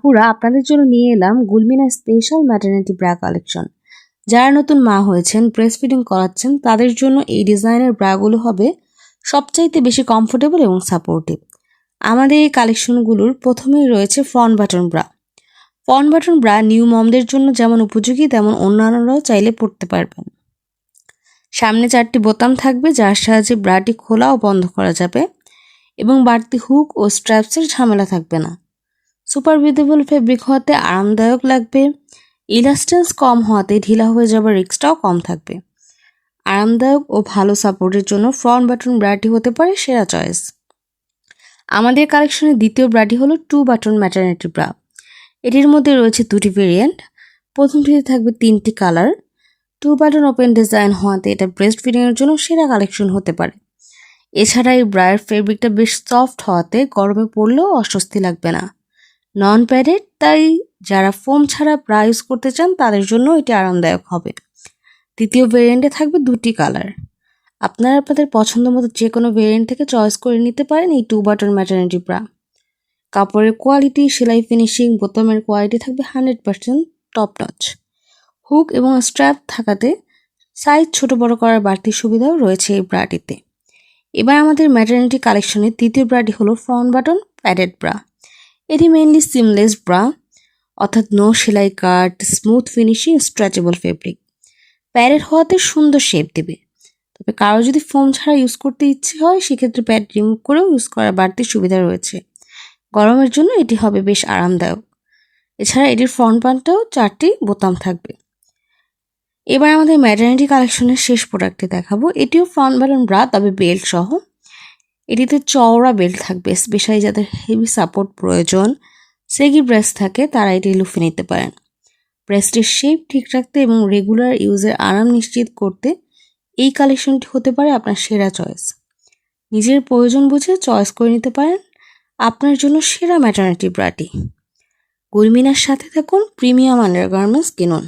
আপুরা আপনাদের জন্য নিয়ে এলাম গুলমিনা স্পেশাল ম্যাটারনিটি ব্রা কালেকশন। যারা নতুন মা হয়েছেন, ব্রেস্ট ফিডিং করাচ্ছেন, তাদের জন্য এই ডিজাইনের ব্রাগুলো হবে সবচাইতে বেশি কমফোর্টেবল এবং সাপোর্টিভ। আমাদের এই কালেকশনগুলোর প্রথমেই রয়েছে front button bra. Front button bra new মমদের জন্য যেমন উপযোগী, তেমন অন্যান্যরাও চাইলে পড়তে পারবেন। সামনে 4টি বোতাম থাকবে, যার সাহায্যে ব্রাটি খোলা ও বন্ধ করা যাবে এবং বাড়তি হুক ও স্ট্র্যাপসের ঝামেলা থাকবে না। সুপার ব্রিদেবল ফেব্রিক হওয়াতে আরামদায়ক লাগবে, ইলাস্টেন্স কম হওয়াতে ঢিলা হয়ে যাবার রিস্কটাও কম থাকবে। আরামদায়ক ও ভালো সাপোর্টের জন্য ফ্রন্ট বাটন ব্রাটি হতে পারে সেরা চয়েস। আমাদের কালেকশনের দ্বিতীয় ব্রাটি হলো 2 বাটন ম্যাটারনিটি ব্রা। এটির মধ্যে রয়েছে 2টি ভেরিয়েন্ট। প্রথমটিতে থাকবে 3টি কালার। 2 বাটন ওপেন ডিজাইন হওয়াতে এটা ব্রেস্ট ফিডিংয়ের জন্য সেরা কালেকশন হতে পারে। এছাড়া এই ব্রায়ের ফেব্রিকটা বেশ সফট হওয়াতে গরমে পরলেও অস্বস্তি লাগবে না। নন প্যাডেড, তাই যারা ফোম ছাড়া ব্রা ইউজ করতে চান তাদের জন্য এটি আরামদায়ক হবে। দ্বিতীয় ভেরিয়েন্টে থাকবে 2টি কালার। আপনারা আপনাদের পছন্দ মতো যে কোনো ভেরিয়েন্ট থেকে চয়েস করে নিতে পারেন এই 2 বাটন ম্যাটারনিটি ব্রা। কাপড়ের কোয়ালিটি, সেলাই ফিনিশিং, বোতামের কোয়ালিটি থাকবে 100% টপ নচ। হুক এবং স্ট্র্যাপ থাকাতে সাইজ ছোট বড় করার বাড়তি সুবিধাও রয়েছে এই ব্রাটিতে। এবার আমাদের ম্যাটারনিটি কালেকশনের তৃতীয় ব্রাটি হলো ফ্রন্ট বাটন প্যাডেড ব্রা। এটি মেইনলি সিমলেস ব্রা, অর্থাৎ নো সেলাই cut, smooth finishing, stretchable fabric. Padded হওয়াতে সুন্দর শেপ দেবে। তবে কারো যদি ফোম ছাড়া ইউজ করতে ইচ্ছে হয়, সেক্ষেত্রে প্যাড রিমুভ করেও ইউজ করার বাড়তি সুবিধা রয়েছে। গরমের জন্য এটি হবে বেশ আরামদায়ক। এছাড়া এটির ফ্রন্ট পার্টটাও 4টি বোতাম থাকবে। এবার আমাদের ম্যাটারনিটি কালেকশনের শেষ প্রোডাক্টটি দেখাবো। এটিও ফ্রন্ট বাটন ব্রা, তবে বেল্ট সহ। এটিতে চওড়া বেল্ট থাকবে। স্পেশালি যাদের হেভি সাপোর্ট প্রয়োজন, সেগি ব্রেস্ট থাকে, তারা এটি লুফে নিতে পারেন। ব্রেস্টের শেপ ঠিক রাখতে এবং রেগুলার ইউজের আরাম নিশ্চিত করতে এই কালেকশনটি হতে পারে আপনার সেরা চয়েস। নিজের প্রয়োজন বুঝে চয়েস করে নিতে পারেন আপনার জন্য সেরা ম্যাটারনিটি ব্রাটি। গুলমিনার সাথে থাকুন, প্রিমিয়াম আন্ডারগার্মেন্টস কিনুন।